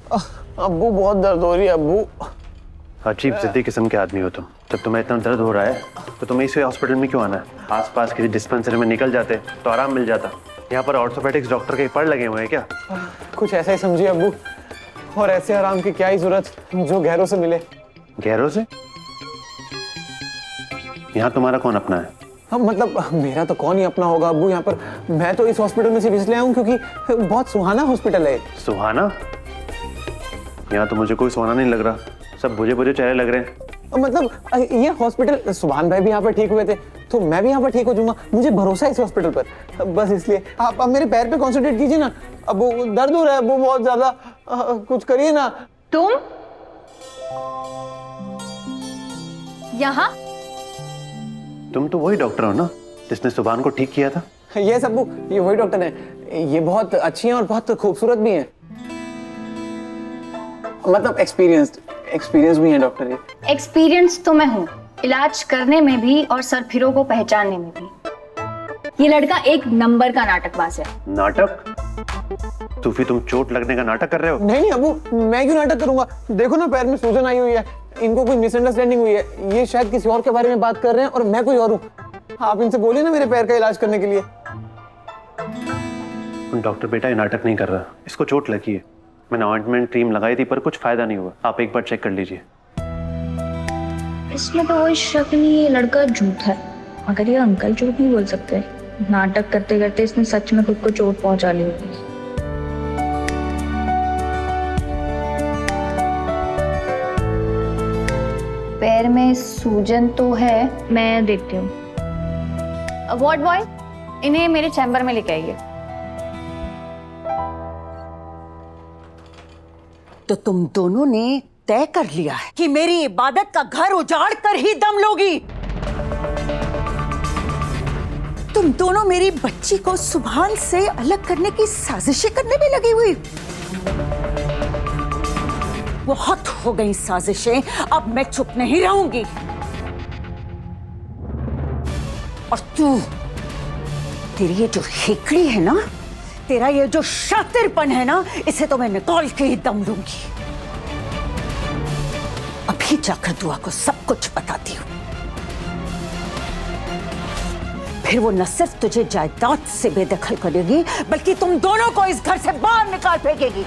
अब्बू बहुत दर्द हो रही है अब्बू। अजीब जिद्दी किस्म के आदमी हो तुम। जब तुम्हें इतना दर्द हो रहा है तो तुम्हें इस हॉस्पिटल में क्यों आना है? आसपास किसी डिस्पेंसरी में निकल जाते तो आराम मिल जाता। यहाँ पर ऑर्थोपेडिक्स डॉक्टर के पड़ लगे हुए हैं क्या? कुछ ऐसा ही समझिए अब्बू, और ऐसे आराम की क्या ही जरूरत जो गैरों से मिले। गैरों से? यहाँ तुम्हारा कौन अपना है? हाँ मतलब मेरा तो कौन ही अपना होगा अब्बू यहाँ पर। मैं तो इस हॉस्पिटल में सिर्फ इसलिए आया हूँ क्योंकि बहुत सुहाना हॉस्पिटल है। सुहाना? यहाँ तो मुझे कोई सुहाना नहीं लग रहा, सब बुझे बुझे चेहरे लग रहे हैं। मतलब ये हॉस्पिटल, सुभान भाई भी यहाँ पर ठीक हुए थे तो मैं भी यहाँ पर ठीक हो जाऊंगा। मुझे भरोसा है इस हॉस्पिटल पर, बस इसलिए आप अब मेरे पैर पे कॉन्सेंट्रेट कीजिए ना। अब वो दर्द हो रहा है वो बहुत ज्यादा, कुछ करिए ना। तुम यहाँ? तुम तो वही डॉक्टर हो ना जिसने सुभान को ठीक किया था? ये अब्बू, ये वही डॉक्टर है। ये बहुत अच्छी हैं और बहुत खूबसूरत भी हैं, मतलब एक्सपीरियंस भी है डॉक्टर ये। एक्सपीरियंस तो मैं हूँ, इलाज करने में भी और सरफिरों को पहचानने में भी। ये लड़का एक नंबर का नाटकबाज है। नाटक? सूफी तुम चोट लगने का नाटक कर रहे हो? नहीं अब्बू, मैं क्यों नाटक करूंगा? देखो ना पैर में सूजन आई हुई है, इनको कोई मिसअंडरस्टैंडिंग हुई है। ये शायद किसी और के बारे में बात कर रहे हैं और मैं कोई और हूँ। आप इनसे बोलिए ना मेरे पैर का इलाज करने के लिए। डॉक्टर बेटा ये नाटक नहीं कर रहा, इसको चोट लगी है। मैंने ऑइंटमेंट क्रीम लगाई थी पर कुछ फायदा नहीं हुआ। आप एक बार चेक कर लीजिए। इसमें तो कोई शक नहीं, ये लड़का झूठ है। मगर ये अंकल झूठ नहीं बोल सकते। नाटक करते करते इसने सच में खुद को चोट पहुंचा ली होगी। पैर में सूजन तो है। मैं देखती हूँ। वार्ड बॉय, इन्हें मेरे चैम्बर में लेके आइए। तो तुम दोनों ने तय कर लिया है कि मेरी इबादत का घर उजाड़ कर ही दम लोगी। तुम दोनों मेरी बच्ची को सुभान से अलग करने की साजिशें करने में लगी हुई। बहुत हो गई साजिशें, अब मैं चुप नहीं रहूंगी। और तू, तेरी ये जो हेकड़ी है ना, तेरा ये जो शातिरपन है ना, इसे तो मैं निकाल के ही दम लूंगी। अभी जाकर दुआ को सब कुछ बताती हूँ। फिर वो न सिर्फ तुझे जायदाद से बेदखल करेगी बल्कि तुम दोनों को इस घर से बाहर निकाल फेंकेगी।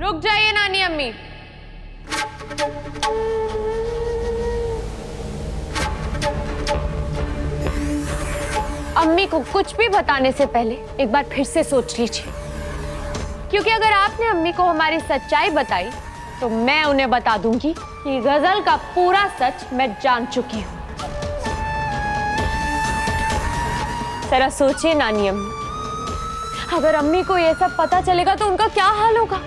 रुक जाइए नानी अम्मी। अम्मी को कुछ भी बताने से पहले एक बार फिर से सोच लीजिए, क्योंकि अगर आपने अम्मी को हमारी सच्चाई बताई तो मैं उन्हें बता दूंगी कि गजल का पूरा सच मैं जान चुकी हूँ। जरा सोचिए नानी अम्मी, अगर अम्मी को ये सब पता चलेगा तो उनका क्या हाल होगा?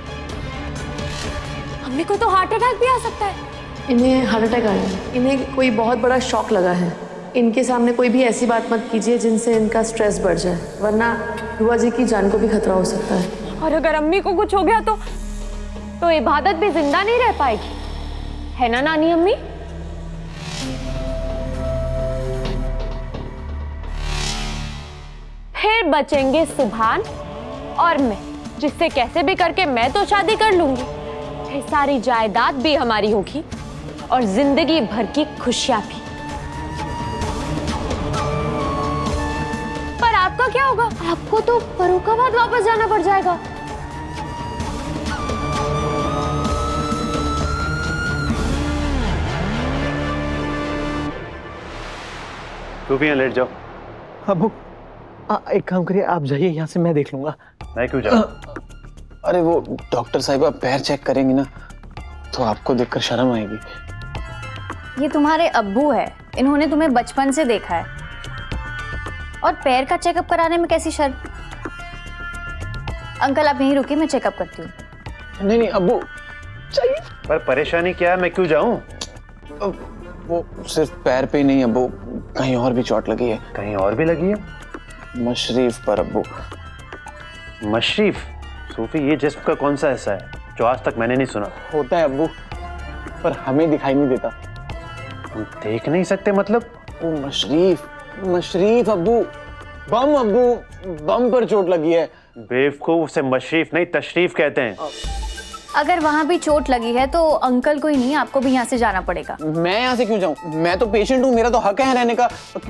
अम्मी को तो हार्ट अटैक भी आ सकता है। इन्हें हार्ट अटैक आया है। इन्हें कोई बहुत बड़ा शॉक लगा है। इनके सामने कोई भी ऐसी बात मत कीजिए जिनसे इनका स्ट्रेस बढ़ जाए, वरना बुआ जी की जान को भी खतरा हो सकता है। और अगर अम्मी को कुछ हो गया तो इबादत भी जिंदा नहीं रह पाएगी, है ना नानी अम्मी? फिर बचेंगे सुभान और मैं, जिससे कैसे भी करके मैं तो शादी कर लूंगी। फिर सारी जायदाद भी हमारी होगी और जिंदगी भर की खुशियां भी। पर आपका क्या होगा? आपको तो फर्रुखाबाद वापस जाना पड़ जाएगा। तो भी यहाँ लेट जाओ। अब्बू एक काम करिए, आप जाइए यहाँ से, मैं देख लूंगा। मैं क्यों जाऊँ? अरे वो डॉक्टर साहिबा पैर चेक करेंगी ना तो आपको देखकर शर्म आएगी। ये तुम्हारे अब्बू है, इन्होंने तुम्हें बचपन से देखा है। और पैर का चेकअप कराने में कैसी शर्म? अंकल आप यहीं रुकिए, मैं चेकअप करती हूँ। नहीं अब्बू चाहिए। पर परेशानी क्या है, मैं क्यों जाऊँ? वो सिर्फ पैर पे ही नहीं अब्बू, कहीं और भी चोट लगी है। कहीं और भी लगी है? मशरीफ पर अब्बू। मशरीफ? सूफी ये जिस्म का कौन सा हिस्सा है जो आज तक मैंने नहीं सुना? होता है अब्बू, पर हमें दिखाई नहीं देता। हम देख नहीं सकते मतलब? वो मशरीफ अब्बू, बम अब्बू, बम पर चोट लगी है। बेवकूफ, से मशरीफ नहीं तशरीफ कहते हैं। अगर वहां भी चोट लगी है तो अंकल को ही नहीं, आपको भी यहाँ से जाना पड़ेगा। मैं यहाँ से क्यों जाऊँ? मैं तो पेशेंट हूँ, मेरा तो हक है रहने का।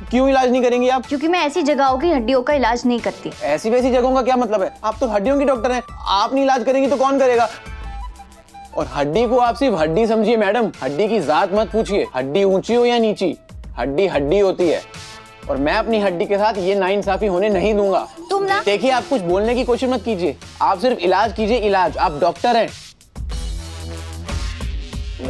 क्यों इलाज नहीं करेंगी आप? क्योंकि मैं ऐसी जगहों की हड्डियों का इलाज नहीं करती। ऐसी वैसी जगहों का क्या मतलब है? आप तो हड्डियों की डॉक्टर हैं, आप नहीं इलाज करेंगी तो कौन करेगा? और हड्डी को आप सिर्फ हड्डी समझिए मैडम, हड्डी की जात मत पूछिए। हड्डी ऊंची हो या नीची, हड्डी हड्डी होती है। और मैं अपनी हड्डी के साथ ये नाइंसाफी होने नहीं दूंगा। तुम ना देखिए, आप कुछ बोलने की कोशिश मत कीजिए, आप सिर्फ इलाज कीजिए इलाज। आप डॉक्टर हैं।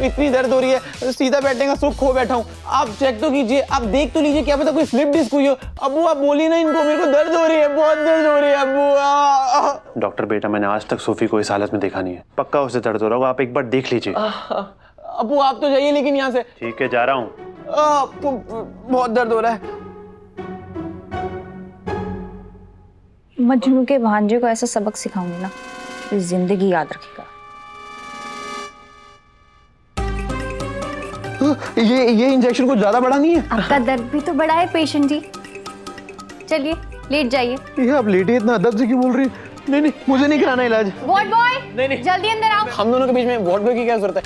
इतनी दर्द हो रही है, सीधा बैठने का सुख खो बैठा हूँ। आप चेक तो कीजिए, आप देख तो लीजिए, क्या पता कोई स्लिप डिस्क हुई हो। अब्बू आप बोलिए ना इनको, मेरे को दर्द हो रही है, बहुत दर्द हो रही है अब्बू। डॉक्टर बेटा, मैंने आज तक सोफी को इस हालत में देखा नहीं है। पक्का उसे दर्द हो रहा होगा, आप एक बार देख लीजिए। अब्बू आप तो जाइए लेकिन यहाँ से। ठीक है, जा रहा हूँ। बहुत दर्द हो रहा है। मजनू के भांजे को ऐसा सबक सिखाऊंगी ना, तो जिंदगी याद रखेगा। ये इंजेक्शन कुछ ज्यादा बड़ा नहीं है? आपका दर्द भी तो बड़ा है पेशेंट जी। चलिए लेट जाइए। ये आप लेटी इतना अदब से क्यों बोल रही है? नहीं नहीं, मुझे नहीं कराना इलाज। वार्ड बॉय, नहीं। जल्दी अंदर आओ। हम दोनों के बीच में वार्ड बॉय की क्या जरूरत है?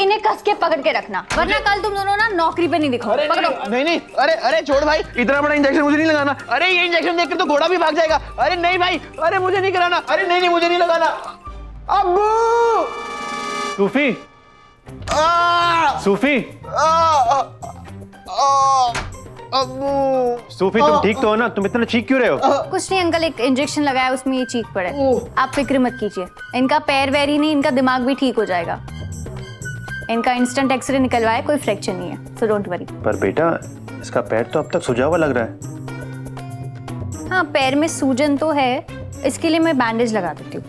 इन्हें कस के पकड़ के रखना, वरना कल तुम दोनों ना नौकरी पे नहीं दिखो। पकड़ो। नहीं, अरे छोड़ भाई, इतना बड़ा इंजेक्शन मुझे नहीं लगाना। अरे ये इंजेक्शन देखकर तो घोड़ा भी भाग जाएगा। अरे नहीं भाई, अरे मुझे नहीं कराना। अरे नहीं, मुझे नहीं लगाना। अब्बू! सूफी, सूफी, अब्बू! सूफी, तुम ठीक तो हो ना? तुम इतना चीख क्यों रहे हो? कुछ नहीं अंकल, एक इंजेक्शन लगाया उसमें ये चीख पड़े। आप फिक्र मत कीजिए, इनका पैर वैर ही नहीं, इनका दिमाग भी ठीक हो जाएगा। इनका इंस्टेंट एक्सरे निकलवाया, कोई फ्रैक्चर नहीं है, सो डोंट वरी। पर बेटा, इसका पैर तो अब तक सूजा हुआ लग रहा है। हाँ, पैर में सूजन तो है, इसके लिए मैं बैंडेज लगा देती हूँ।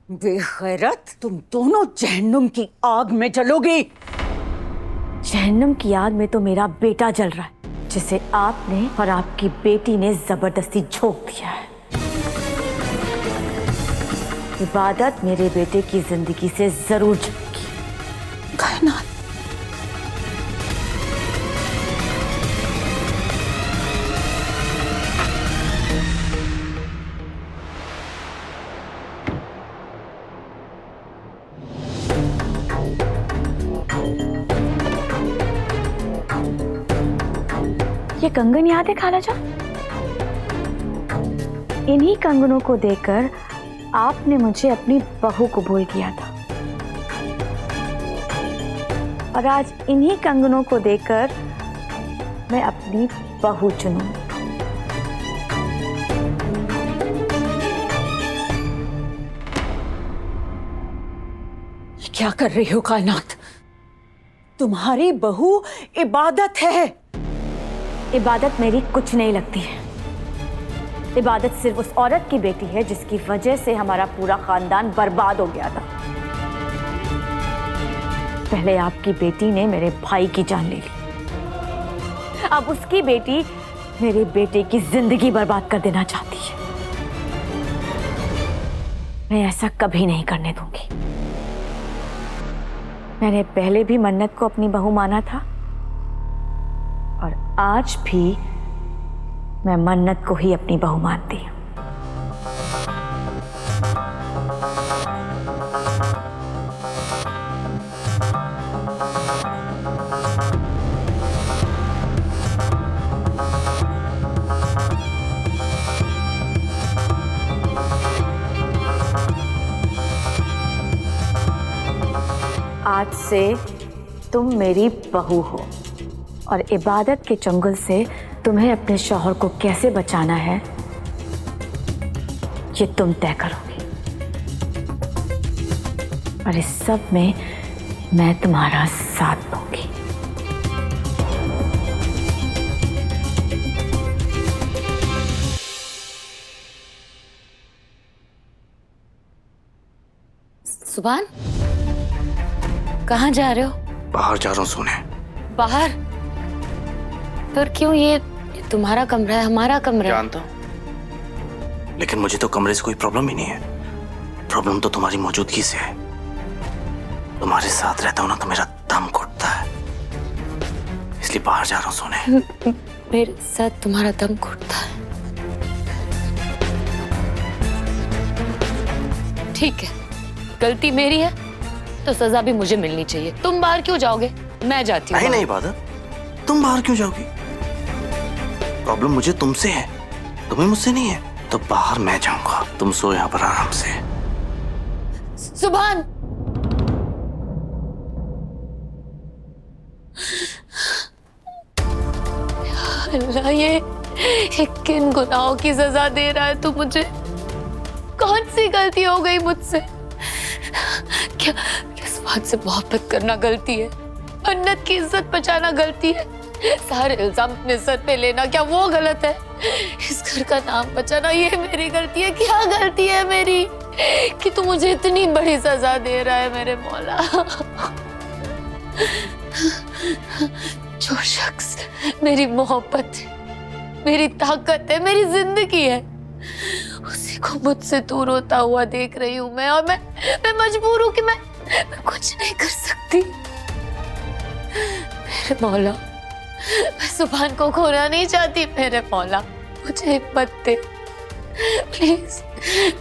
बेगैरत, तुम दोनों जहन्नुम की आग में जलोगी। जहन्नुम की आग में तो मेरा बेटा जल रहा है, जिसे आपने और आपकी बेटी ने जबरदस्ती झोंक दिया है। इबादत मेरे बेटे की जिंदगी से जरूर जाएगी। कायनात, ये कंगन याद है खाला जान? इन्हीं कंगनों को देखकर आपने मुझे अपनी बहू को भूल किया था, और आज इन्हीं कंगनों को देखकर मैं अपनी बहू चुनूंगी। क्या कर रही हो कायनात? तुम्हारी बहू इबादत है। इबादत मेरी कुछ नहीं लगती है। इबादत सिर्फ उस औरत की बेटी है जिसकी वजह से हमारा पूरा खानदान बर्बाद हो गया था। पहले आपकी बेटी ने मेरे भाई की जान ले ली, अब उसकी बेटी मेरे बेटे की जिंदगी बर्बाद कर देना चाहती है। मैं ऐसा कभी नहीं करने दूंगी। मैंने पहले भी मन्नत को अपनी बहू माना था, और आज भी मैं मन्नत को ही अपनी बहू मानती हूँ। आज से तुम मेरी बहू हो, और इबादत के चंगुल से तुम्हें अपने शौहर को कैसे बचाना है ये तुम तय करोगी, और इस सब में मैं तुम्हारा साथ दूंगी। सुभान, कहाँ जा रहे हो? बाहर जा रहा हूँ सोने। बाहर? पर क्यों? ये तुम्हारा कमरा है, हमारा कमरा है। जानता हूँ, लेकिन मुझे तो कमरे से कोई प्रॉब्लम ही नहीं है। प्रॉब्लम तो तुम्हारी मौजूदगी से है। तुम्हारे साथ रहता हूँ ना तो मेरा दम घुटता है, इसलिए बाहर जा रहा हूँ सोने। मेरे साथ तुम्हारा दम घुटता है। ठीक है, गलती मेरी है तो सजा भी मुझे मिलनी चाहिए। तुम बाहर क्यों जाओगे? मैं जाती हूँ। नहीं इबादत, तुम बाहर क्यों जाओगी? प्रॉब्लम मुझे तुमसे है, तुम्हें मुझसे नहीं है। तो बाहर मैं जाऊंगा, तुम सो यहाँ पर आराम से। सुभान, अल्लाह ये किन गुनाहों की सजा दे रहा है तू मुझे? कौन सी गलती हो गई मुझसे? क्या किस बात से मोहब्बत करना गलती है? मन्नत की इज्जत बचाना गलती है? सारे इल्जाम अपने सर पे लेना क्या वो गलत है? इस घर का नाम बचाना ये मेरी गलती है? क्या गलती है मेरी कि तू मुझे इतनी बड़ी सजा दे रहा है मेरे मौला? जो शख्स मेरी मोहब्बत है, मेरी ताकत है, मेरी जिंदगी है, उसी को मुझसे दूर होता हुआ देख रही हूं मैं। और मैं मजबूर हूं कि मैं कुछ नहीं कर सकती। मेरे मौला, मैं सुभान को खोना नहीं चाहती। मेरे मौला, मुझे हिम्मत दे, प्लीज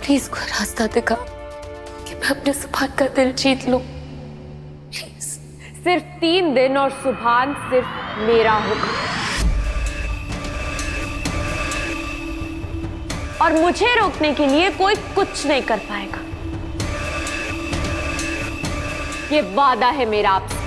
प्लीज कोई रास्ता दिखा कि मैं अपने सुभान का दिल जीत लूं, प्लीज। सिर्फ 3 दिन और सुभान सिर्फ मेरा होगा, और मुझे रोकने के लिए कोई कुछ नहीं कर पाएगा। ये वादा है मेरा आपसे।